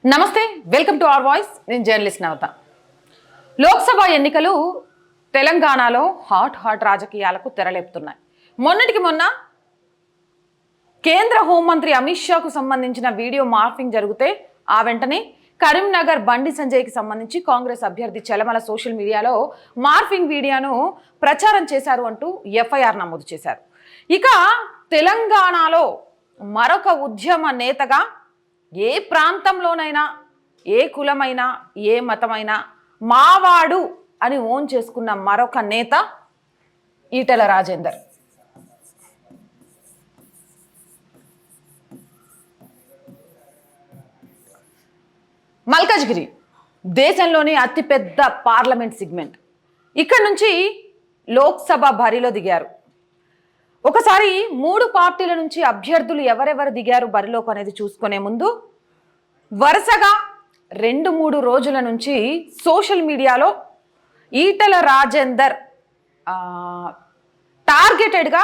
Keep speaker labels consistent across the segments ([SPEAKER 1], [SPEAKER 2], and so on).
[SPEAKER 1] నమస్తే, welcome to our voice. నేను journalist నవత. లోక్సభ ఎన్నికలు తెలంగాణలో హాట్ రాజకీయాలకు తెరలేపుతున్నాయి. మొన్నటికి మొన్న కేంద్ర హోంమంత్రి అమిత్ షాకు సంబంధించిన వీడియో మార్ఫింగ్ జరిగితే ఆ వెంటనే కరీంనగర్ బండి సంజయ్కి సంబంధించి కాంగ్రెస్ అభ్యర్థి చలమల సోషల్ మీడియాలో మార్ఫింగ్ వీడియోను ప్రచారం చేశారు అంటూ ఎఫ్ఐఆర్ నమోదు చేశారు. ఇక తెలంగాణలో మరొక ఉద్యమ నేతగా ఏ ప్రాంతంలోనైనా, ఏ కులమైనా, ఏ మతమైనా మావాడు అని ఓన్ చేసుకున్న మరొక నేత ఈటెల రాజేందర్. మల్కాజ్గిరి దేశంలోని అతిపెద్ద పార్లమెంట్ సెగ్మెంట్. ఇక్కడ నుంచి లోక్సభ బరిలో దిగారు. ఒకసారి 3 పార్టీల నుంచి అభ్యర్థులు ఎవరెవరు దిగారు బరిలోకి అనేది చూసుకునే ముందు వరుసగా 2-3 రోజుల నుంచి సోషల్ మీడియాలో ఈటెల రాజేందర్ టార్గెటెడ్గా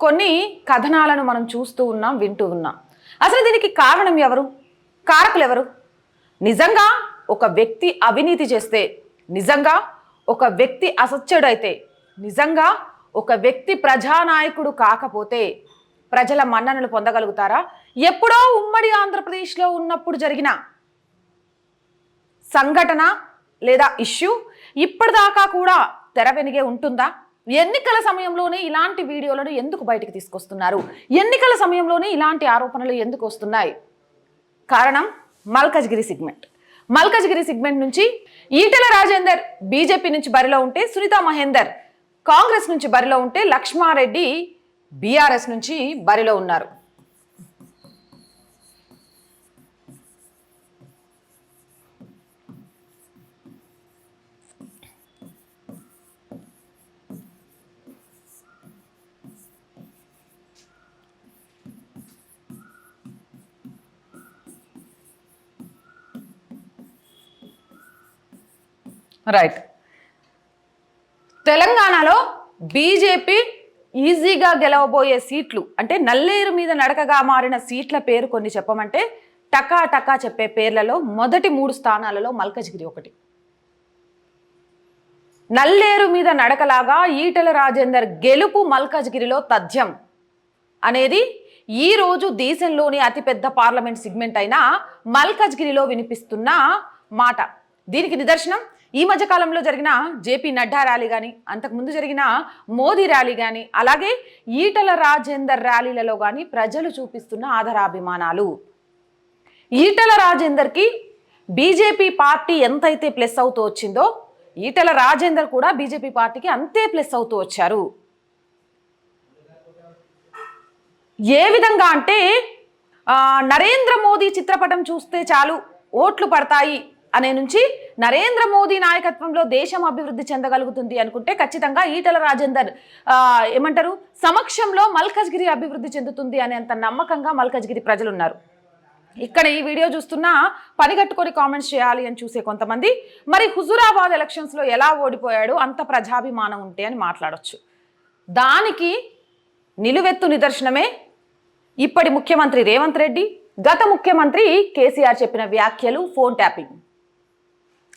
[SPEAKER 1] కొన్ని కథనాలను మనం చూస్తూ ఉన్నాం, వింటూ ఉన్నాం. అసలు దీనికి కారణం ఎవరు? కారకులు ఎవరు? నిజంగా ఒక వ్యక్తి అవినీతి చేస్తే, నిజంగా ఒక వ్యక్తి అసత్యుడైతే, నిజంగా ఒక వ్యక్తి ప్రజానాయకుడు కాకపోతే ప్రజల మన్ననలు పొందగలుగుతారా? ఎప్పుడో ఉమ్మడి ఆంధ్రప్రదేశ్లో ఉన్నప్పుడు జరిగిన సంఘటన లేదా ఇష్యూ ఇప్పటిదాకా కూడా తెర వెనిగే ఉంటుందా? ఎన్నికల సమయంలోనే ఇలాంటి వీడియోలను ఎందుకు బయటకు తీసుకొస్తున్నారు? ఎన్నికల సమయంలోనే ఇలాంటి ఆరోపణలు ఎందుకు వస్తున్నాయి? కారణం మల్కాజ్గిరి సెగ్మెంట్. మల్కాజ్గిరి సెగ్మెంట్ నుంచి ఈటెల రాజేందర్ బీజేపీ నుంచి బరిలో ఉంటే, సునీతా మహేందర్ కాంగ్రెస్ నుంచి బరిలో ఉంటే, లక్ష్మారెడ్డి బీఆర్ఎస్ నుంచి బరిలో ఉన్నారు. రైట్. తెలంగాణలో బీజేపీ ఈజీగా గెలవబోయే సీట్లు అంటే నల్లేరు మీద నడకగా మారిన సీట్ల పేరు కొన్ని చెప్పమంటే టకా చెప్పే పేర్లలో మొదటి 3 స్థానాలలో మల్కాజ్గిరి ఒకటి. నల్లేరు మీద నడకలాగా ఈటెల రాజేందర్ గెలుపు మల్కాజ్గిరిలో తథ్యం అనేది ఈరోజు దేశంలోని అతిపెద్ద పార్లమెంట్ సెగ్మెంట్ అయిన మల్కాజ్గిరిలో వినిపిస్తున్న మాట. దీనికి నిదర్శనం ఈ మధ్యకాలంలో జరిగిన జేపీ నడ్డా ర్యాలీ కానీ, అంతకుముందు జరిగిన మోదీ ర్యాలీ కానీ, అలాగే ఈటెల రాజేందర్ ర్యాలీలలో కానీ ప్రజలు చూపిస్తున్న ఆదరాభిమానాలు. ఈటెల రాజేందర్కి బీజేపీ పార్టీ ఎంతైతే ప్లస్ అవుతూ వచ్చిందో, ఈటెల రాజేందర్ కూడా బీజేపీ పార్టీకి అంతే ప్లస్ అవుతూ వచ్చారు. ఏ విధంగా అంటే నరేంద్ర మోదీ చిత్రపటం చూస్తే చాలు ఓట్లు పడతాయి అనే నుంచి నరేంద్ర మోదీ నాయకత్వంలో దేశం అభివృద్ధి చెందగలుగుతుంది అనుకుంటే ఖచ్చితంగా ఈటెల రాజేందర్ ఏమంటారు సమక్షంలో మల్కాజ్గిరి అభివృద్ధి చెందుతుంది అనేంత నమ్మకంగా మల్కాజ్గిరి ప్రజలు ఉన్నారు. ఇక్కడ ఈ వీడియో చూస్తున్నా పనిగట్టుకొని కామెంట్స్ చేయాలి అని చూసే కొంతమంది మరి హుజూరాబాద్ ఎలక్షన్స్లో ఎలా ఓడిపోయాడు, అంత ప్రజాభిమానం ఉంటే అని మాట్లాడొచ్చు. దానికి నిలువెత్తు నిదర్శనమే ఇప్పటి ముఖ్యమంత్రి రేవంత్ రెడ్డి, గత ముఖ్యమంత్రి కేసీఆర్ చెప్పిన వ్యాఖ్యలు, ఫోన్ ట్యాపింగ్,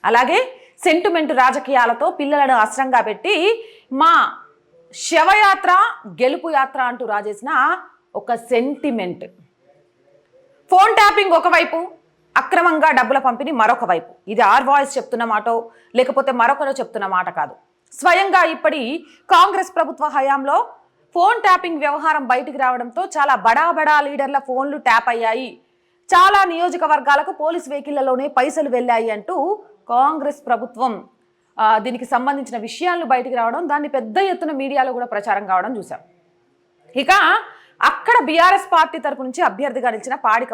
[SPEAKER 1] అలాగే సెంటిమెంట్ రాజకీయాలతో పిల్లలను అస్త్రంగా పెట్టి మా శవయాత్ర గెలుపు యాత్ర అంటూ రాజేసిన ఒక సెంటిమెంట్. ఫోన్ ట్యాపింగ్ ఒకవైపు, అక్రమంగా డబ్బుల పంపిణీ మరొక వైపు. ఇది ఆర్ వాయిస్ చెప్తున్న మాటో లేకపోతే మరొకరు చెప్తున్న మాట కాదు. స్వయంగా ఇప్పటి కాంగ్రెస్ ప్రభుత్వ హయాంలో ఫోన్ ట్యాపింగ్ వ్యవహారం బయటికి రావడంతో చాలా బడా లీడర్ల ఫోన్లు ట్యాప్ అయ్యాయి, చాలా నియోజకవర్గాలకు పోలీస్ వెహికల్లలోనే పైసలు వెళ్ళాయి అంటూ కాంగ్రెస్ ప్రభుత్వం దీనికి సంబంధించిన విషయాలను బయటికి రావడం, దాన్ని పెద్ద ఎత్తున మీడియాలో కూడా ప్రచారం కావడం చూసాం. ఇక అక్కడ బీఆర్ఎస్ పార్టీ తరపు నుంచి అభ్యర్థిగా నిలిచిన పాడి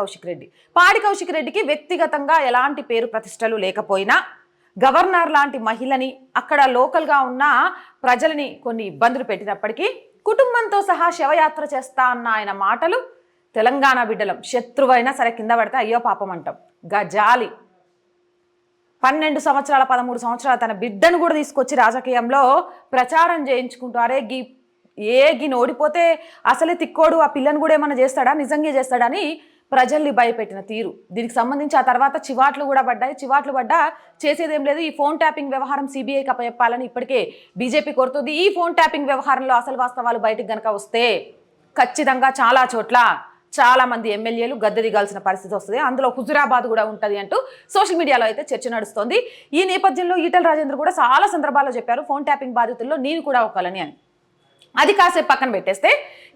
[SPEAKER 1] కౌశిక్ రెడ్డికి వ్యక్తిగతంగా ఎలాంటి పేరు ప్రతిష్టలు లేకపోయినా గవర్నర్ లాంటి మహిళని, అక్కడ లోకల్గా ఉన్న ప్రజలని కొన్ని ఇబ్బందులు పెట్టినప్పటికీ కుటుంబంతో సహా శవయాత్ర చేస్తా అన్న ఆయన మాటలు తెలంగాణ బిడ్డలం, శత్రువైనా సరే కింద పడితే అయ్యో పాపం అంటాం. గజాలి 12 సంవత్సరాల 13 సంవత్సరాల తన బిడ్డను కూడా తీసుకొచ్చి రాజకీయంలో ప్రచారం చేయించుకుంటూ, అరే గిని ఓడిపోతే అసలే తిక్కోడు, ఆ పిల్లని కూడా ఏమన్నా చేస్తాడా, నిజంగా చేస్తాడా అని ప్రజల్ని భయపెట్టిన తీరు, దీనికి సంబంధించి ఆ తర్వాత చివాట్లు కూడా పడ్డాయి. చివాట్లు పడ్డా చేసేదేం లేదు. ఈ ఫోన్ ట్యాపింగ్ వ్యవహారం సిబిఐకి అప్పచెప్పాలని ఇప్పటికే బీజేపీ కోరుతుంది. ఈ ఫోన్ ట్యాపింగ్ వ్యవహారంలో అసలు వాస్తవాలు బయటకు గనక వస్తే ఖచ్చితంగా చాలా చోట్ల చాలా మంది ఎమ్మెల్యేలు గద్దె దిగాల్సిన పరిస్థితి వస్తుంది. అందులో హుజురాబాద్ కూడా ఉంటుంది అంటూ సోషల్ మీడియాలో అయితే చర్చ నడుస్తోంది. ఈ నేపథ్యంలో ఈటెల రాజేందర్ కూడా చాలా సందర్భాల్లో చెప్పారు ఫోన్ ట్యాపింగ్ బాధితుల్లో నేను కూడా ఒకలని అని. అది కాసేపు పక్కన పెట్టేస్తే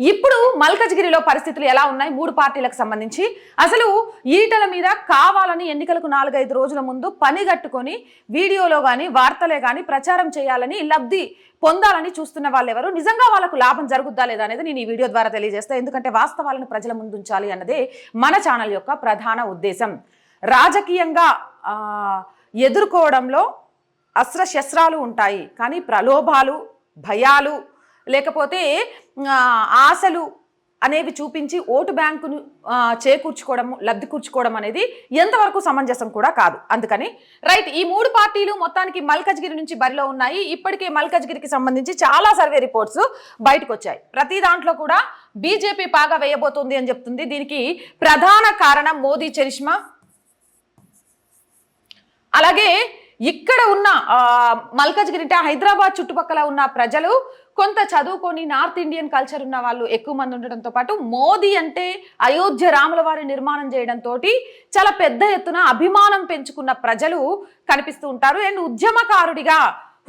[SPEAKER 1] ఇప్పుడు మల్కజ్గిరిలో పరిస్థితులు ఎలా ఉన్నాయి 3 పార్టీలకు సంబంధించి, అసలు ఈటల మీద కావాలని ఎన్నికలకు 4-5 రోజుల ముందు పని కట్టుకొని వీడియోలో కానీ వార్తలే కానీ ప్రచారం చేయాలని లబ్ధి పొందాలని చూస్తున్న వాళ్ళు ఎవరు, నిజంగా వాళ్ళకు లాభం జరుగుద్దా లేదా అనేది నేను ఈ వీడియో ద్వారా తెలియజేస్తాను. ఎందుకంటే వాస్తవాలను ప్రజల ముందుంచాలి అన్నదే మన ఛానల్ యొక్క ప్రధాన ఉద్దేశం. రాజకీయంగా ఎదుర్కోవడంలో అస్త్రశస్త్రాలు ఉంటాయి, కానీ ప్రలోభాలు, భయాలు, లేకపోతే ఆశలు అనేవి చూపించి ఓటు బ్యాంకును చేకూర్చుకోవడం, లబ్ధి కూర్చుకోవడం అనేది ఎంతవరకు సమంజసం కూడా కాదు. అందుకని రైట్, ఈ 3 పార్టీలు మొత్తానికి మల్కజ్గిరి నుంచి బరిలో ఉన్నాయి. ఇప్పటికే మల్కజ్గిరికి సంబంధించి చాలా సర్వే రిపోర్ట్స్ బయటకు వచ్చాయి. ప్రతి దాంట్లో కూడా బీజేపీ పాగా వేయబోతుంది అని చెప్తుంది. దీనికి ప్రధాన కారణం మోదీ చరిష్మా. అలాగే ఇక్కడ ఉన్న మల్కజ్గిరి అంటే హైదరాబాద్ చుట్టుపక్కల ఉన్న ప్రజలు కొంత చదువుకొని నార్త్ ఇండియన్ కల్చర్ ఉన్న వాళ్ళు ఎక్కువ మంది ఉండడంతో పాటు మోదీ అంటే అయోధ్య రాముల వారి నిర్మాణం చేయడంతో చాలా పెద్ద ఎత్తున అభిమానం పెంచుకున్న ప్రజలు కనిపిస్తూ ఉంటారు. అండ్ ఉద్యమకారుడిగా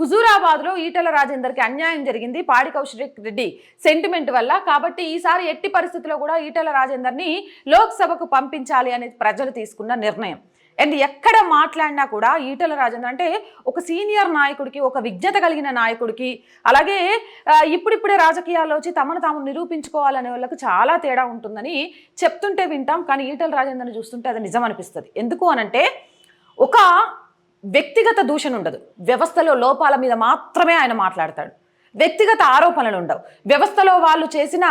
[SPEAKER 1] హుజూరాబాద్లో ఈటెల రాజేందర్కి అన్యాయం జరిగింది పాడి కౌశిక్ రెడ్డి సెంటిమెంట్ వల్ల. కాబట్టి ఈసారి ఎట్టి పరిస్థితుల్లో కూడా ఈటెల రాజేందర్ని లోక్సభకు పంపించాలి అనేది ప్రజలు తీసుకున్న నిర్ణయం. అండ్ ఎక్కడ మాట్లాడినా కూడా ఈటెల రాజేందర్ అంటే ఒక సీనియర్ నాయకుడికి, ఒక విజ్ఞత కలిగిన నాయకుడికి, అలాగే ఇప్పుడిప్పుడే రాజకీయాల్లో వచ్చి తమను తాము నిరూపించుకోవాలనే వాళ్ళకు చాలా తేడా ఉంటుందని చెప్తుంటే వింటాం. కానీ ఈటెల రాజేందర్ని చూస్తుంటే అది నిజం అనిపిస్తుంది. ఎందుకు అనంటే ఒక వ్యక్తిగత దూషణ ఉండదు, వ్యవస్థలో లోపాల మీద మాత్రమే ఆయన మాట్లాడతాడు. వ్యక్తిగత ఆరోపణలు ఉండవు, వ్యవస్థలో వాళ్ళు చేసిన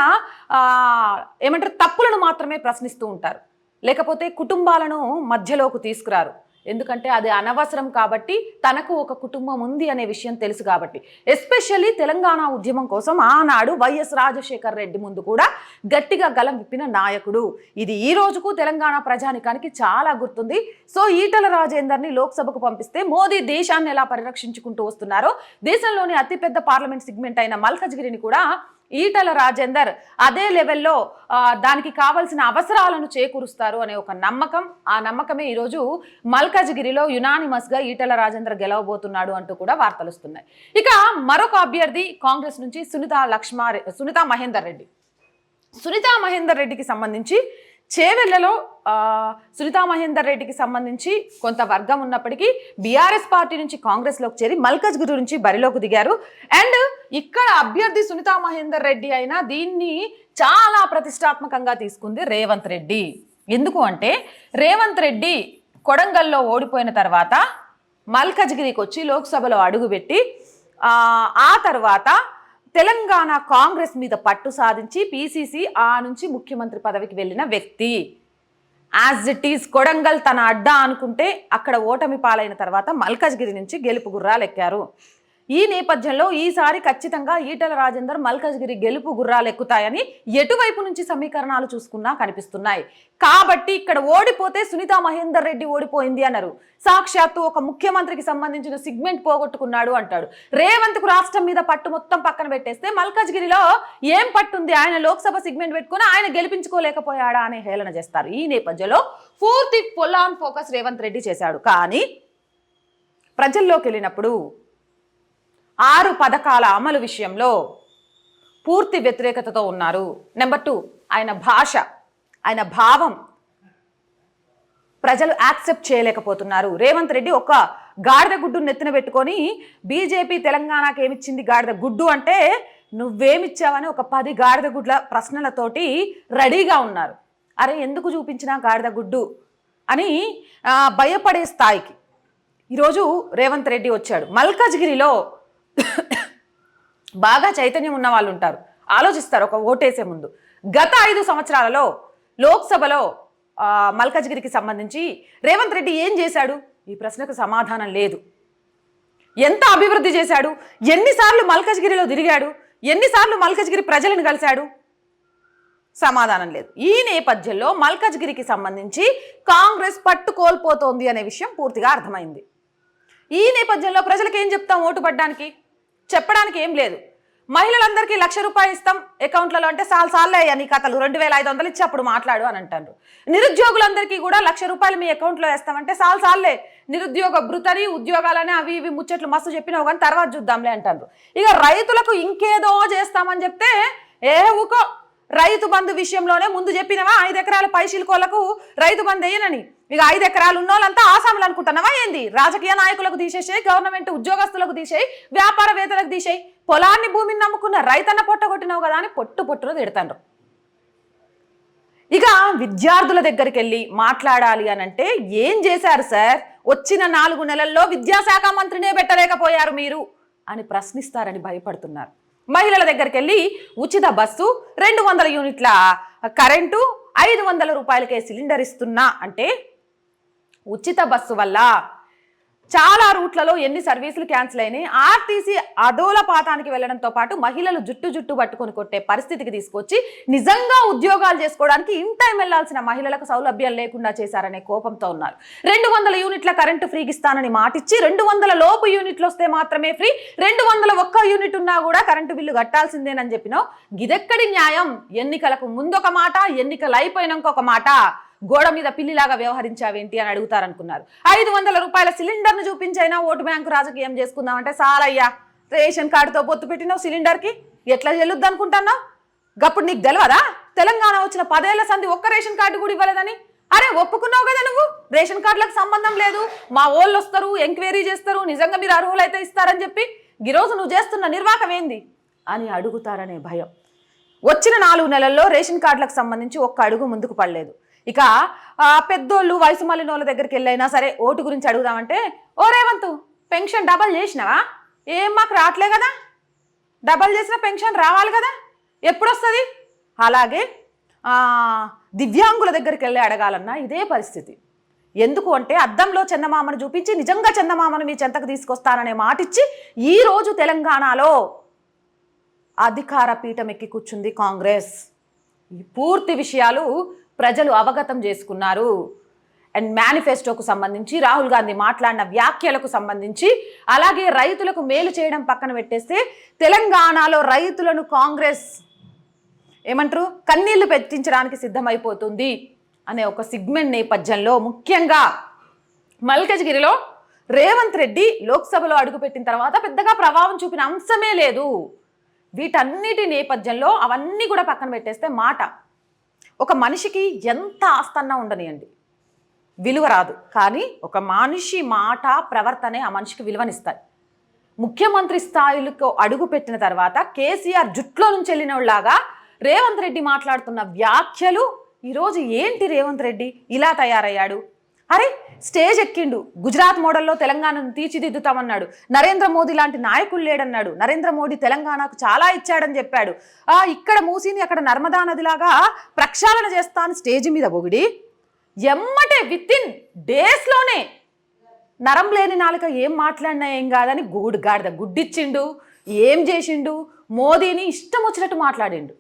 [SPEAKER 1] ఏమంటారు తప్పులను మాత్రమే ప్రశ్నిస్తూ ఉంటారు. లేకపోతే కుటుంబాలను మధ్యలోకి తీసుకురారు, ఎందుకంటే అది అనవసరం కాబట్టి, తనకు ఒక కుటుంబం ఉంది అనే విషయం తెలుసు కాబట్టి. ఎస్పెషల్లీ తెలంగాణ ఉద్యమం కోసం ఆనాడు వైఎస్ రాజశేఖర్ రెడ్డి ముందు కూడా గట్టిగా గలం విప్పిన నాయకుడు. ఇది ఈ రోజుకు తెలంగాణ ప్రజానికానికి చాలా గుర్తుంది. సో ఈటెల రాజేందర్ని లోక్సభకు పంపిస్తే మోదీ దేశాన్ని ఎలా పరిరక్షించుకుంటూ వస్తున్నారో, దేశంలోని అతిపెద్ద పార్లమెంట్ సెగ్మెంట్ అయిన మల్కజ్గిరిని కూడా ఈటెల రాజేందర్ అదే లెవెల్లో దానికి కావాల్సిన అవసరాలను చేకూరుస్తారు అనే ఒక నమ్మకం, ఆ నమ్మకమే ఈరోజు మల్కజ్గిరిలో యునానిమస్గా ఈటెల రాజేందర్ గెలవబోతున్నాడు అంటూ కూడా వార్తలు వస్తున్నాయి. ఇక మరొక అభ్యర్థి కాంగ్రెస్ నుంచి సునీతా మహేందర్ రెడ్డికి సంబంధించి చేవెళ్లలో సునీతా మహేందర్ రెడ్డికి సంబంధించి కొంత వర్గం ఉన్నప్పటికీ బీఆర్ఎస్ పార్టీ నుంచి కాంగ్రెస్లోకి చేరి మల్కజ్గిరి నుంచి బరిలోకి దిగారు. అండ్ ఇక్కడ అభ్యర్థి సునీతా మహేందర్ రెడ్డి అయినా దీన్ని చాలా ప్రతిష్టాత్మకంగా తీసుకుంది రేవంత్ రెడ్డి. ఎందుకు అంటే రేవంత్ రెడ్డి కొడంగల్లో ఓడిపోయిన తర్వాత మల్కజ్గిరికి వచ్చి లోక్సభలో అడుగుపెట్టి ఆ తర్వాత తెలంగాణ కాంగ్రెస్ మీద పట్టు సాధించి పీసీసీ నుంచి ముఖ్యమంత్రి పదవికి వెళ్ళిన వ్యక్తి. యాజ్ ఇట్ ఈజ్ కొడంగల్ తన అడ్డా అనుకుంటే అక్కడ ఓటమి పాలైన తర్వాత మల్కజ్గిరి నుంచి గెలుపు గుర్రాలు ఎక్కారు. ఈ నేపథ్యంలో ఈసారి ఖచ్చితంగా ఈటెల రాజేందర్ మల్కజ్గిరి గెలుపు గుర్రాలు ఎక్కుతాయని ఎటువైపు నుంచి సమీకరణాలు చూసుకున్నా కనిపిస్తున్నాయి. కాబట్టి ఇక్కడ ఓడిపోతే సునీతా మహేందర్ రెడ్డి ఓడిపోయింది అన్నారు. సాక్షాత్తు ఒక ముఖ్యమంత్రికి సంబంధించిన సిగ్మెంట్ పోగొట్టుకున్నాడు అంటాడు. రేవంత్కు రాష్ట్రం మీద పట్టు మొత్తం పక్కన పెట్టేస్తే మల్కజ్గిరిలో ఏం పట్టుంది, ఆయన లోక్సభ సిగ్మెంట్ పెట్టుకుని ఆయన గెలిపించుకోలేకపోయాడా అనే హేళన చేస్తారు. ఈ నేపథ్యంలో పూర్తి full on focus Revanth Reddy చేశాడు. కానీ ప్రజల్లోకి వెళ్ళినప్పుడు 6 పథకాల అమలు విషయంలో పూర్తి వ్యతిరేకతతో ఉన్నారు. నెంబర్ 2, ఆయన భాష, ఆయన భావం ప్రజలు యాక్సెప్ట్ చేయలేకపోతున్నారు. రేవంత్ రెడ్డి ఒక గాడిద గుడ్డు నెత్తిన పెట్టుకొని బీజేపీ తెలంగాణకి ఏమిచ్చింది గాడిద గుడ్డు అంటే నువ్వేమిచ్చావని ఒక 10 గాడిద గుడ్ల ప్రశ్నలతోటి రెడీగా ఉన్నారు. అరే ఎందుకు చూపించినా గాడిద గుడ్డు అని భయపడే స్థాయికి ఈరోజు రేవంత్ రెడ్డి వచ్చాడు. మల్కజ్గిరిలో బాగా చైతన్యం ఉన్న వాళ్ళు ఉంటారు, ఆలోచిస్తారు ఒక ఓటేసే ముందు. గత 5 సంవత్సరాలలో లోక్సభలో మల్కజ్గిరికి సంబంధించి రేవంత్ రెడ్డి ఏం చేశాడు? ఈ ప్రశ్నకు సమాధానం లేదు. ఎంత అభివృద్ధి చేశాడు? ఎన్నిసార్లు మల్కజ్గిరిలో తిరిగాడు? ఎన్నిసార్లు మల్కజ్గిరి ప్రజలను కలిశాడు? సమాధానం లేదు. ఈ నేపథ్యంలో మల్కజ్గిరికి సంబంధించి కాంగ్రెస్ పట్టు కోల్పోతోంది అనే విషయం పూర్తిగా అర్థమైంది. ఈ నేపథ్యంలో ప్రజలకు ఏం చెప్తాం? ఓటు పడ్డానికి చెప్పడానికి ఏం లేదు. మహిళలందరికీ ₹1,00,000 ఇస్తాం అకౌంట్లలో అంటే సాల్లే నీ కథలు, 2,500 ఇచ్చి అప్పుడు మాట్లాడు అని అంటారు. నిరుద్యోగులందరికీ కూడా ₹1,00,000 మీ అకౌంట్లో వేస్తామంటే సాల్లే నిరుద్యోగ భృతని ఉద్యోగాలని అవి ఇవి ముచ్చట్లు మస్తు చెప్పినావు కానీ తర్వాత చూద్దాంలే అంటారు. ఇక రైతులకు ఇంకేదో చేస్తామని చెప్తే ఊకో రైతు బంధు విషయంలోనే ముందు చెప్పినవా 5 ఎకరాల పైశీలకోళ్లకు రైతు బంధు వేయనని. ఇక 5 ఎకరాలు ఉన్న వాళ్ళంతా ఆసాములు అనుకుంటున్నావా ఏంది? రాజకీయ నాయకులకు తీసేసేయి, గవర్నమెంట్ ఉద్యోగస్తులకు తీసేయి, వ్యాపారవేత్తలకు తీసేయి, పొలాన్ని భూమిని నమ్ముకున్న రైతన్న పొట్టగొట్టినావు కదా అని పొట్టును తిడతారు. ఇక విద్యార్థుల దగ్గరికి వెళ్ళి మాట్లాడాలి అని అంటే ఏం చేశారు సార్? వచ్చిన 4 నెలల్లో విద్యాశాఖ మంత్రినే పెట్టలేకపోయారు మీరు అని ప్రశ్నిస్తారని భయపడుతున్నారు. మహిళల దగ్గరికి వెళ్ళి ఉచిత బస్సు, 200 యూనిట్ల కరెంటు, ₹500 సిలిండర్ ఇస్తున్నా అంటే ఉచిత బస్సు వల్ల చాలా రూట్లలో ఎన్ని సర్వీసులు క్యాన్సిల్ అయినాయి. ఆర్టీసీ అదోల పాతానికి వెళ్లడంతో పాటు మహిళలు జుట్టు పట్టుకొని కొట్టే పరిస్థితికి తీసుకొచ్చి నిజంగా ఉద్యోగాలు చేసుకోవడానికి ఇన్ టైం వెళ్లాల్సిన మహిళలకు సౌలభ్యం లేకుండా చేశారనే కోపంతో ఉన్నారు. 200 యూనిట్ల కరెంటు ఫ్రీకి ఇస్తానని మాటిచ్చి 200 లోపు యూనిట్లు వస్తే మాత్రమే ఫ్రీ, 201 యూనిట్ ఉన్నా కూడా కరెంటు బిల్లు కట్టాల్సిందేనని చెప్పినావు. గిదెక్కడి న్యాయం? ఎన్నికలకు ముందొక మాట, ఎన్నికలు అయిపోయినాక ఒక మాట. గోడ మీద పిల్లిలాగా వ్యవహరించావేంటి అని అడుగుతారనుకున్నారు. ₹500 సిలిండర్ను చూపించైనా ఓటు బ్యాంకు రాజకీయం చేసుకుందామంటే సాలయ్యా, రేషన్ కార్డుతో పొత్తు పెట్టినావు సిలిండర్కి ఎట్లా చెల్లుద్ది అనుకుంటున్నావు? గప్పుడు నీకు తెలియదా తెలంగాణ వచ్చిన 10 ఏళ్ల సంధి ఒక్క రేషన్ కార్డు కూడా ఇవ్వలేదని? అరే ఒప్పుకున్నావు కదా నువ్వు, రేషన్ కార్డులకు సంబంధం లేదు, మా వాళ్ళు వస్తారు, ఎంక్వైరీ చేస్తారు, నిజంగా మీరు అర్హులైతే ఇస్తారని చెప్పి ఈరోజు నువ్వు చేస్తున్న నిర్వాహకం ఏంది అని అడుగుతారనే భయం. వచ్చిన 4 నెలల్లో రేషన్ కార్డులకు సంబంధించి ఒక్క అడుగు ముందుకు పడలేదు. ఇక పెద్దోళ్ళు వయసు మళ్ళిన వాళ్ళ దగ్గరికి వెళ్ళైనా సరే ఓటు గురించి అడుగుదామంటే, ఓ రేవంతు పెన్షన్ డబల్ చేసినావా? ఏం మాకు రావట్లే కదా, డబల్ చేసిన పెన్షన్ రావాలి కదా, ఎప్పుడు వస్తుంది? అలాగే దివ్యాంగుల దగ్గరికి వెళ్ళి అడగాలన్నా ఇదే పరిస్థితి. ఎందుకు అంటే అద్దంలో చందమామను చూపించి నిజంగా చందమామను మీ చెంతకు తీసుకొస్తాననే మాటిచ్చి ఈరోజు తెలంగాణలో అధికార పీఠం ఎక్కి కూర్చుంది కాంగ్రెస్. ఈ పూర్తి విషయాలు ప్రజలు అవగతం చేసుకున్నారు. అండ్ మేనిఫెస్టోకు సంబంధించి రాహుల్ గాంధీ మాట్లాడిన వ్యాఖ్యలకు సంబంధించి, అలాగే రైతులకు మేలు చేయడం పక్కన పెట్టేస్తే తెలంగాణలో రైతులను కాంగ్రెస్ ఏమంటారు కన్నీళ్లు పెట్టించడానికి సిద్ధమైపోతుంది అనే ఒక సిగ్మెంట్ నేపథ్యంలో ముఖ్యంగా మల్కజ్గిరిలో రేవంత్ రెడ్డి లోక్సభలో అడుగుపెట్టిన తర్వాత పెద్దగా ప్రభావం చూపిన అంశమే లేదు. వీటన్నిటి నేపథ్యంలో అవన్నీ కూడా పక్కన పెట్టేస్తే మాట, ఒక మనిషికి ఎంత ఆస్తన్నా ఉండనియండి విలువ రాదు, కానీ ఒక మనిషి మాట ప్రవర్తనే ఆ మనిషికి విలువనిస్తాయి. ముఖ్యమంత్రి స్థాయిలకు అడుగు పెట్టిన తర్వాత కేసీఆర్ జుట్లో నుంచి వెళ్ళినలాగా రేవంత్ రెడ్డి మాట్లాడుతున్న వ్యాఖ్యలు ఈరోజు ఏంటి? రేవంత్ రెడ్డి ఇలా తయారయ్యాడు. అరే స్టేజ్ ఎక్కిండు, గుజరాత్ మోడల్లో తెలంగాణను తీర్చిదిద్దుతామన్నాడు, నరేంద్ర మోదీ లాంటి నాయకులు లేడన్నాడు, నరేంద్ర మోదీ తెలంగాణకు చాలా ఇచ్చాడని చెప్పాడు, ఇక్కడ మూసిని అక్కడ నర్మదా నదిలాగా ప్రక్షాళన చేస్తా అని స్టేజ్ మీద పొగిడి ఎమ్మటే వితిన్ డేస్లోనే నరం లేని నాలుక ఏం మాట్లాడినా ఏం కాదని గాడిద గుడ్డిచ్చిండు. ఏం చేసిండు? మోదీని ఇష్టం వచ్చినట్టు మాట్లాడిండు.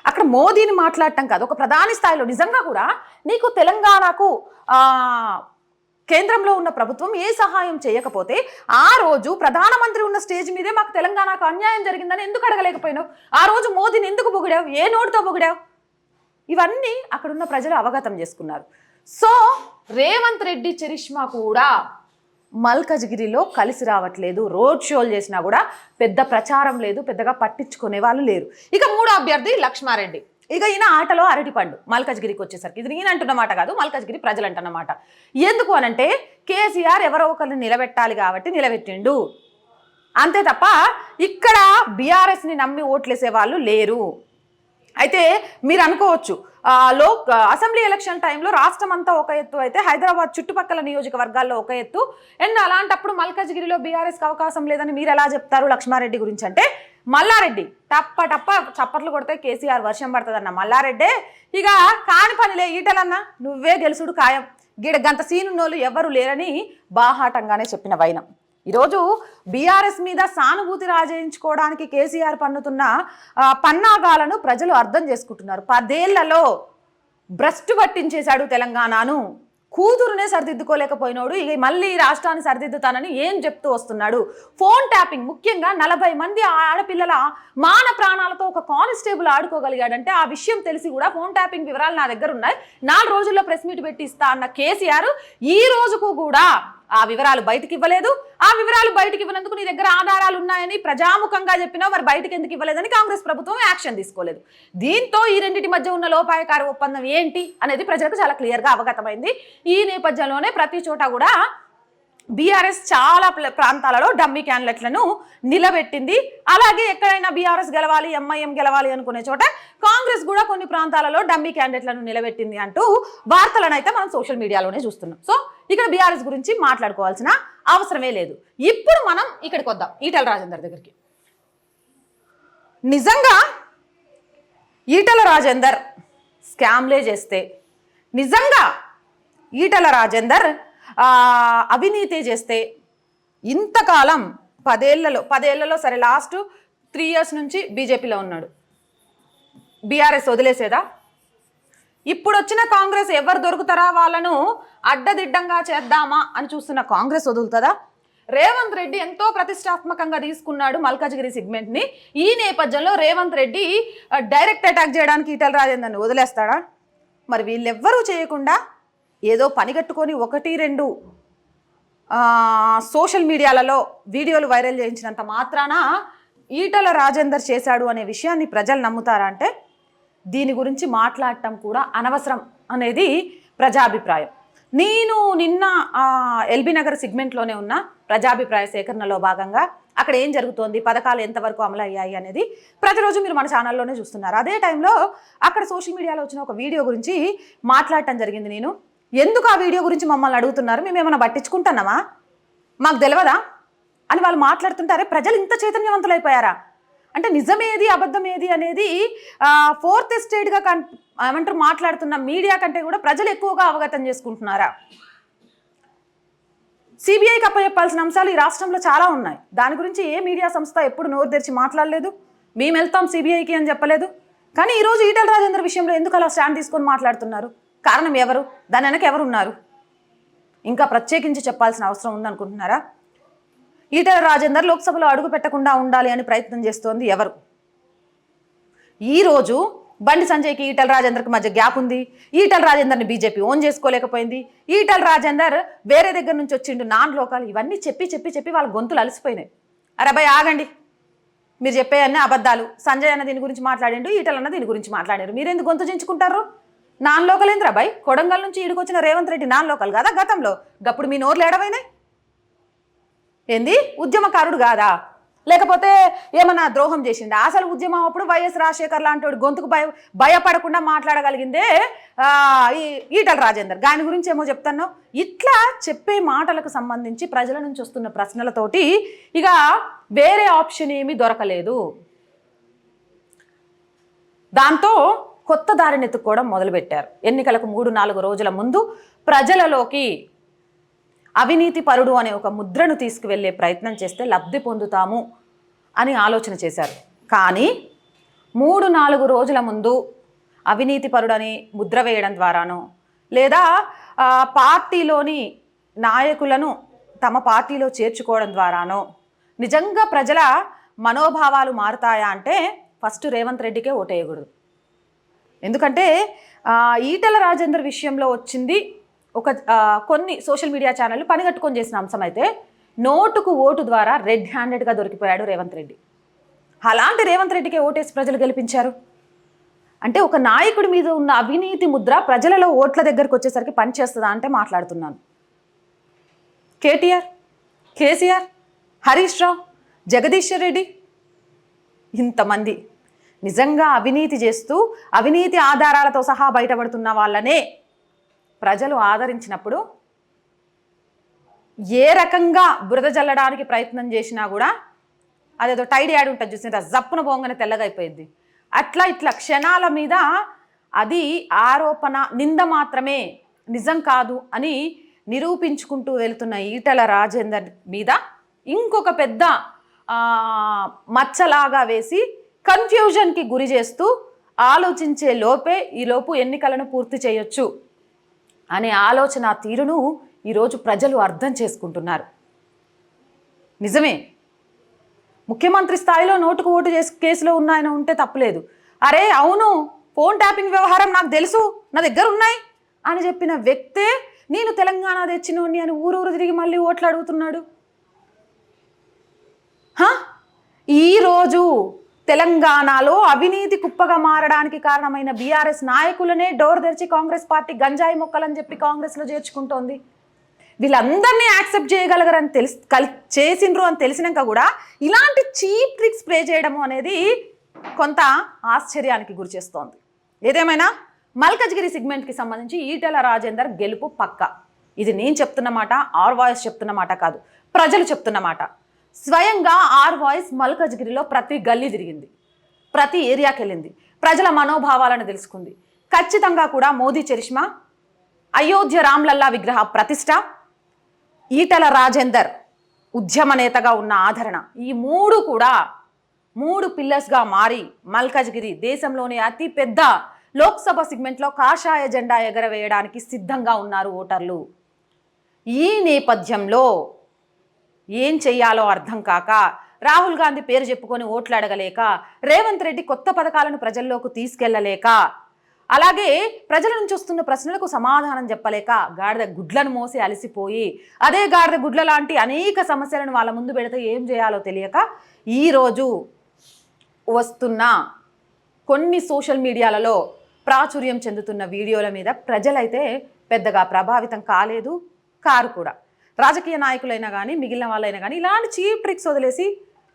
[SPEAKER 1] అక్కడ మోదీని మాట్లాడటం కాదు, ఒక ప్రధాని స్థాయిలో నిజంగా కూడా నీకు తెలంగాణకు కేంద్రంలో ఉన్న ప్రభుత్వం ఏ సహాయం చేయకపోతే ఆ రోజు ప్రధానమంత్రి ఉన్న స్టేజ్ మీదే మాకు తెలంగాణకు అన్యాయం జరిగిందని ఎందుకు అడగలేకపోయినావు? ఆ రోజు మోదీని ఎందుకు పొగిడావు? ఏ నోటితో పొగిడావు? ఇవన్నీ అక్కడున్న ప్రజలు అవగతం చేసుకున్నారు. సో రేవంత్ రెడ్డి చరిష్మా కూడా మల్కజ్గిరిలో కలిసి రావట్లేదు. రోడ్ షోలు చేసినా కూడా పెద్ద ప్రచారం లేదు, పెద్దగా పట్టించుకునే వాళ్ళు లేరు. ఇక 3వ అభ్యర్థి లక్ష్మారెడ్డి. ఇక ఈయన ఆటలో అరటిపండు. మల్కజ్గిరికి వచ్చేసరికి ఇది నేను అంటున్నమాట కాదు, మల్కజ్గిరి ప్రజలు అంటున్నమాట. ఎందుకు అనంటే కేసీఆర్ ఎవరో ఒకరిని నిలబెట్టాలి కాబట్టి నిలబెట్టిండు అంతే తప్ప ఇక్కడ బీఆర్ఎస్ని నమ్మి ఓట్లేసే వాళ్ళు లేరు. అయితే మీరు అనుకోవచ్చు అసెంబ్లీ ఎలక్షన్ టైంలో రాష్ట్రం అంతా ఒక ఎత్తు అయితే హైదరాబాద్ చుట్టుపక్కల నియోజకవర్గాల్లో ఒక ఎత్తు, అండ్ అలాంటప్పుడు మల్కజ్గిరిలో బీఆర్ఎస్కి అవకాశం లేదని మీరు ఎలా చెప్తారు లక్ష్మారెడ్డి గురించి అంటే, మల్లారెడ్డి టప్ప చప్పట్లు కొడితే కేసీఆర్ వర్షం పడుతుందన్న మల్లారెడ్డే ఇక కాని పనిలే ఈటలన్నా నువ్వే గెలుసుడు ఖాయం, గంత సీనున్నోళ్ళు ఎవ్వరు లేరని బాహాటంగానే చెప్పిన వైనం. ఈరోజు బీఆర్ఎస్ మీద సానుభూతి రాజేయించుకోవడానికి కేసీఆర్ పన్నుతున్న పన్నాగాలను ప్రజలు అర్థం చేసుకుంటున్నారు. 10 ఏళ్లలో భ్రష్టు పట్టించేశాడు తెలంగాణను. కూతురునే సరిదిద్దుకోలేకపోయినాడు, ఇక మళ్ళీ రాష్ట్రాన్ని సరిదిద్దుతానని ఏం చెప్తూ వస్తున్నాడు. ఫోన్ ట్యాపింగ్, ముఖ్యంగా 40 మంది ఆడపిల్లల మాన ప్రాణాలతో ఒక కానిస్టేబుల్ ఆడుకోగలిగాడంటే ఆ విషయం తెలిసి కూడా ఫోన్ ట్యాపింగ్ వివరాలు నా దగ్గర ఉన్నాయి, 4 రోజుల్లో ప్రెస్ మీట్ పెట్టి ఇస్తా అన్న కేసీఆర్ ఈ రోజుకు కూడా ఆ వివరాలు బయటకు ఇవ్వలేదు. ఆ వివరాలు బయటకు ఇవ్వనందుకు నీ దగ్గర ఆధారాలు ఉన్నాయని ప్రజాముఖంగా చెప్పినా మరి బయటకు ఎందుకు ఇవ్వలేదని కాంగ్రెస్ ప్రభుత్వం యాక్షన్ తీసుకోలేదు. దీంతో ఈ రెండింటి మధ్య ఉన్న లోపాయకార ఒప్పందం ఏంటి అనేది ప్రజలకు చాలా క్లియర్గా అవగతమైంది. ఈ నేపథ్యంలోనే ప్రతి చోట కూడా బీఆర్ఎస్ చాలా ప్రాంతాలలో డమ్మీ క్యాండిడేట్లను నిలబెట్టింది. అలాగే ఎక్కడైనా బీఆర్ఎస్ గెలవాలి, ఎంఐఎం గెలవాలి అనుకునే చోట కాంగ్రెస్ కూడా కొన్ని ప్రాంతాలలో డమ్మీ క్యాండిడేట్లను నిలబెట్టింది అంటూ వార్తలను అయితే మనం సోషల్ మీడియాలోనే చూస్తున్నాం. సో ఇక్కడ బీఆర్ఎస్ గురించి మాట్లాడుకోవాల్సిన అవసరమే లేదు. ఇప్పుడు మనం ఇక్కడికి వద్దాం, ఈటెల రాజేందర్ దగ్గరికి. నిజంగా ఈటెల రాజేందర్ స్కామ్లే చేస్తే, నిజంగా ఈటెల రాజేందర్ అవినీతి చేస్తే ఇంతకాలం 10 ఏళ్లలో సరే లాస్ట్ 3 years నుంచి బీజేపీలో ఉన్నాడు, బీఆర్ఎస్ వదిలేసేదా? ఇప్పుడు వచ్చిన కాంగ్రెస్ ఎవరు దొరుకుతారా వాళ్ళను అడ్డదిడ్డంగా చేద్దామా అని చూస్తున్న కాంగ్రెస్ వదులుతుందా? రేవంత్ రెడ్డి ఎంతో ప్రతిష్టాత్మకంగా తీసుకున్నాడు మల్కాజ్గిరి సెగ్మెంట్ని. ఈ నేపథ్యంలో రేవంత్ రెడ్డి డైరెక్ట్ అటాక్ చేయడానికి ఈటెల రాజేందర్ని వదిలేస్తాడా? మరి వీళ్ళెవ్వరూ చేయకుండా ఏదో పని కట్టుకొని 1-2 సోషల్ మీడియాలలో వీడియోలు వైరల్ చేయించినంత మాత్రాన ఈటెల రాజేందర్ చేశాడు అనే విషయాన్ని ప్రజలు నమ్ముతారా అంటే దీని గురించి మాట్లాడటం కూడా అనవసరం అనేది ప్రజాభిప్రాయం. నేను నిన్న ఎల్బీ నగర్ సెగ్మెంట్లోనే ఉన్న ప్రజాభిప్రాయ సేకరణలో భాగంగా అక్కడ ఏం జరుగుతోంది, పథకాలు ఎంతవరకు అమలు అయ్యాయి అనేది ప్రతిరోజు మీరు మన ఛానల్లోనే చూస్తున్నారు. అదే టైంలో అక్కడ సోషల్ మీడియాలో వచ్చిన ఒక వీడియో గురించి మాట్లాడటం జరిగింది. నేను ఎందుకు ఆ వీడియో గురించి మమ్మల్ని అడుగుతున్నారు, మేము ఏమైనా పట్టించుకుంటున్నామా, మాకు తెలియదా అని వాళ్ళు మాట్లాడుతుంటారే. ప్రజలు ఇంత చైతన్యవంతులైపోయారా అంటే నిజమేది అబద్ధమేది అనేది 4th estate-గా ఏమంటారు మాట్లాడుతున్న మీడియా కంటే కూడా ప్రజలు ఎక్కువగా అవగతం చేసుకుంటున్నారా? సిబిఐకి అప్పచెప్పాల్సిన అంశాలు ఈ రాష్ట్రంలో చాలా ఉన్నాయి. దాని గురించి ఏ మీడియా సంస్థ ఎప్పుడు నోరు తెరిచి మాట్లాడలేదు. మేము వెళ్తాం సిబిఐకి అని చెప్పలేదు. కానీ ఈరోజు ఈటెల రాజేందర్ విషయంలో ఎందుకు అలా స్టాండ్ తీసుకొని మాట్లాడుతున్నారు? కారణం ఎవరు? దాని వెనక ఎవరున్నారు? ఇంకా ప్రత్యేకించి చెప్పాల్సిన అవసరం ఉందనుకుంటున్నారా? ఈటెల రాజేందర్ లోక్సభలో అడుగు పెట్టకుండా ఉండాలి అని ప్రయత్నం చేస్తోంది ఎవరు? ఈరోజు బండి సంజయ్కి ఈటెల రాజేందర్కి మధ్య గ్యాప్ ఉంది. ఈటెల రాజేందర్ని బీజేపీ ఓన్ చేసుకోలేకపోయింది. ఈటెల రాజేందర్ వేరే దగ్గర నుంచి వచ్చిండు, నాన్ లోకల్, ఇవన్నీ చెప్పి వాళ్ళ గొంతులు అలసిపోయినాయి. అరే అబ్బాయి ఆగండి, మీరు చెప్పేవన్నీ అబద్ధాలు. సంజయ్ అన్న దీని గురించి మాట్లాడిండు, ఈటెల అన్న దీని గురించి మాట్లాడారు, మీరెందుకు గొంతు చించుకుంటారు? నాన్ లోకల్ ఏంద్రా బాయ్? కొడంగల్ నుంచి ఈడుకొచ్చిన రేవంత్ రెడ్డి నాన్ లోకల్ కాదా గతంలో? గప్పుడు మీ నోర్లు ఏడవైనాయి ఏంది? ఉద్యమకారుడు కాదా? లేకపోతే ఏమన్నా ద్రోహం చేసిండా? అసలు ఉద్యమం అప్పుడు వైఎస్ రాజశేఖర్ లాంటి గొంతుకు భయపడకుండా మాట్లాడగలిగిందే ఈటెల రాజేందర్. దాని గురించి ఏమో చెప్తాను. ఇట్లా చెప్పే మాటలకు సంబంధించి ప్రజల నుంచి వస్తున్న ప్రశ్నలతోటి ఇక వేరే ఆప్షన్ ఏమీ దొరకలేదు. దాంతో కొత్త దారిని ఎత్తుక్కోవడం మొదలుపెట్టారు. ఎన్నికలకు 3-4 రోజుల ముందు ప్రజలలోకి అవినీతి పరుడు అనే ఒక ముద్రను తీసుకువెళ్ళే ప్రయత్నం చేస్తే లబ్ధి పొందుతాము అని ఆలోచన చేశారు. కానీ 3-4 రోజుల ముందు అవినీతి పరుడు అని ముద్ర వేయడం ద్వారానో లేదా పార్టీలోని నాయకులను తమ పార్టీలో చేర్చుకోవడం ద్వారానో నిజంగా ప్రజల మనోభావాలు మారుతాయా అంటే ఫస్ట్ రేవంత్ రెడ్డికే ఓటేయకూడదు. ఎందుకంటే ఈటెల రాజేందర్ విషయంలో వచ్చింది కొన్ని సోషల్ మీడియా ఛానళ్ళు పనిగట్టుకొని చేసిన అంశం అయితే నోటుకు ఓటు ద్వారా రెడ్ హ్యాండెడ్గా దొరికిపోయాడు రేవంత్ రెడ్డి. అలాంటి రేవంత్ రెడ్డికే ఓటేసి ప్రజలు గెలిపించారు అంటే ఒక నాయకుడి మీద ఉన్న అవినీతి ముద్ర ప్రజలలో ఓట్ల దగ్గరకు వచ్చేసరికి పనిచేస్తుందా అంటే మాట్లాడుతున్నాను. కేటీఆర్, కేసీఆర్, హరీష్ రావు, జగదీశ్వర్ రెడ్డి, ఇంతమంది నిజంగా అవినీతి చేస్తూ అవినీతి ఆధారాలతో సహా బయటపడుతున్న వాళ్ళనే ప్రజలు ఆదరించినప్పుడు ఏ రకంగా బురద జల్లడానికి ప్రయత్నం చేసినా కూడా అదేదో టైడ్ యాడ్ ఉంటుంది చూసిందా, జప్పున పోగానే తెల్లగా అయిపోయింది. అట్లా ఇట్లా క్షణాల మీద అది ఆరోపణ నింద మాత్రమే, నిజం కాదు అని నిరూపించుకుంటూ వెళ్తున్న ఈటెల రాజేందర్ మీద ఇంకొక పెద్ద మచ్చలాగా వేసి కన్ఫ్యూజన్కి గురి చేస్తూ ఆలోచించే లోపే ఈలోపు ఎన్నికలను పూర్తి చేయొచ్చు అనే ఆలోచన తీరును ఈరోజు ప్రజలు అర్థం చేసుకుంటున్నారు. నిజమే, ముఖ్యమంత్రి స్థాయిలో నోటుకు ఓటు చేసి కేసులో ఉన్నాయన ఉంటే తప్పులేదు. అరే అవును, ఫోన్ ట్యాపింగ్ వ్యవహారం నాకు తెలుసు, నా దగ్గర ఉన్నాయి అని చెప్పిన వ్యక్తే నేను తెలంగాణ తెచ్చినోని అని ఊరూరు తిరిగి మళ్ళీ ఓట్లు అడుగుతున్నాడు. ఈరోజు తెలంగాణలో అవినీతి కుప్పగా మారడానికి కారణమైన బీఆర్ఎస్ నాయకులనే డోర్ తెరిచి కాంగ్రెస్ పార్టీ గంజాయి మొక్కలని చెప్పి కాంగ్రెస్లో చేర్చుకుంటోంది. వీళ్ళందరినీ యాక్సెప్ట్ చేయగలగరని చేసిండ్రు అని తెలిసినాక కూడా ఇలాంటి చీప్ ట్రిక్స్ ప్లే చేయడము అనేది కొంత ఆశ్చర్యానికి గురి చేస్తోంది. ఏదేమైనా మల్కజ్గిరి సెగ్మెంట్కి సంబంధించి ఈటెల రాజేందర్ గెలుపు పక్క. ఇది నేను చెప్తున్నమాట, ఆర్ వాయిస్ చెప్తున్నమాట కాదు, ప్రజలు చెప్తున్నమాట. స్వయంగా ఆర్ వాయిస్ మల్కజ్గిరిలో ప్రతి గల్లీ తిరిగింది, ప్రతి ఏరియాకి వెళ్ళింది, ప్రజల మనోభావాలను తెలుసుకుంది. ఖచ్చితంగా కూడా మోదీ చరిష్మా, అయోధ్య రామ్లల్లా విగ్రహ ప్రతిష్ట, ఈటెల రాజేందర్ ఉద్యమ నేతగా ఉన్న ఆదరణ, ఈ కూడా 3 పిల్లర్స్గా మారి మల్కజ్గిరి దేశంలోని అతి పెద్ద లోక్సభ సెగ్మెంట్లో కాషాయ జెండా ఎగరవేయడానికి సిద్ధంగా ఉన్నారు ఓటర్లు. ఈ నేపథ్యంలో ఏం చెయ్యాలో అర్థం కాక, రాహుల్ గాంధీ పేరు చెప్పుకొని ఓట్లు అడగలేక, రేవంత్ రెడ్డి కొత్త పథకాలను ప్రజల్లోకి తీసుకెళ్లలేక, అలాగే ప్రజల నుంచి వస్తున్న ప్రశ్నలకు సమాధానం చెప్పలేక గాడిద గుడ్లను మోసి అలసిపోయి అదే గాడిద గుడ్ల లాంటి అనేక సమస్యలను వాళ్ళ ముందు పెడితే ఏం చేయాలో తెలియక ఈరోజు వస్తున్న కొన్ని సోషల్ మీడియాలలో ప్రాచుర్యం చెందుతున్న వీడియోల మీద ప్రజలైతే పెద్దగా ప్రభావితం కారు కూడా. రాజకీయ నాయకులైనా కానీ మిగిలిన వాళ్ళైనా కానీ ఇలాంటి చీప్ ట్రిక్స్ వదిలేసి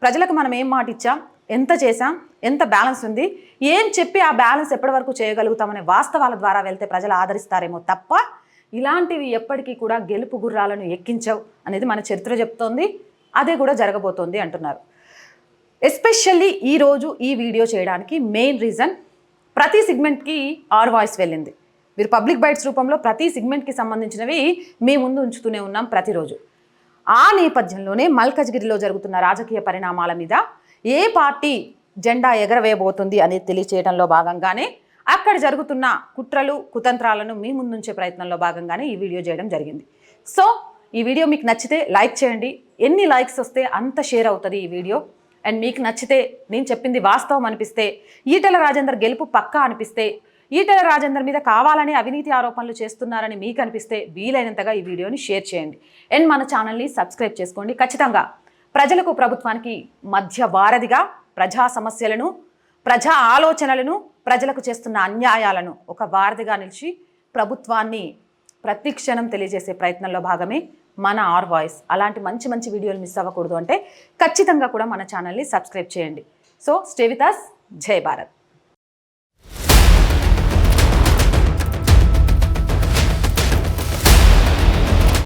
[SPEAKER 1] ప్రజలకు మనం ఏం మాట ఇచ్చాం, ఎంత చేశాం, ఎంత బ్యాలెన్స్ ఉంది, ఏం చెప్పి ఆ బ్యాలెన్స్ ఎప్పటి వరకు చేయగలుగుతామనే వాస్తవాల ద్వారా వెళ్తే ప్రజలు ఆదరిస్తారేమో తప్ప ఇలాంటివి ఎప్పటికీ కూడా గెలుపు గుర్రాలను ఎక్కించవు అనేది మన చరిత్ర చెప్తోంది. అదే కూడా జరగబోతోంది అంటున్నారు. ఎస్పెషల్లీ ఈరోజు ఈ వీడియో చేయడానికి మెయిన్ రీజన్, ప్రతి సెగ్మెంట్కి ఆర్ వాయిస్ వెళ్ళింది. మీరు పబ్లిక్ బైట్స్ రూపంలో ప్రతి సెగ్మెంట్కి సంబంధించినవి మీ ముందు ఉంచుతూనే ఉన్నాం ప్రతిరోజు. ఆ నేపథ్యంలోనే మల్కజ్గిరిలో జరుగుతున్న రాజకీయ పరిణామాల మీద ఏ పార్టీ జెండా ఎగరవేయబోతుంది అనేది తెలియచేయడంలో భాగంగానే అక్కడ జరుగుతున్న కుట్రలు కుతంత్రాలను మీ ముందుంచే ప్రయత్నంలో భాగంగానే ఈ వీడియో చేయడం జరిగింది. సో ఈ వీడియో మీకు నచ్చితే లైక్ చేయండి. ఎన్ని లైక్స్ వస్తే అంత షేర్ అవుతుంది ఈ వీడియో. అండ్ మీకు నచ్చితే, నేను చెప్పింది వాస్తవం అనిపిస్తే, ఈటెల రాజేందర్ గెలుపు పక్కా అనిపిస్తే, ఈటెల రాజేందర్ మీద కావాలని అవినీతి ఆరోపణలు చేస్తున్నారని మీకు అనిపిస్తే వీలైనంతగా ఈ వీడియోని షేర్ చేయండి. అండ్ మన ఛానల్ని సబ్స్క్రైబ్ చేసుకోండి. ఖచ్చితంగా ప్రజలకు ప్రభుత్వానికి మధ్య వారధిగా ప్రజా సమస్యలను, ప్రజా ఆలోచనలను, ప్రజలకు చేస్తున్న అన్యాయాలను ఒక వారధిగా నిలిచి ప్రభుత్వాన్ని ప్రతి క్షణం తెలియజేసే ప్రయత్నంలో భాగమే మన ఆర్ వాయిస్. అలాంటి మంచి మంచి వీడియోలు మిస్ అవ్వకూడదు అంటే ఖచ్చితంగా కూడా మన ఛానల్ని సబ్స్క్రైబ్ చేయండి. So stay with us. జై భారత్.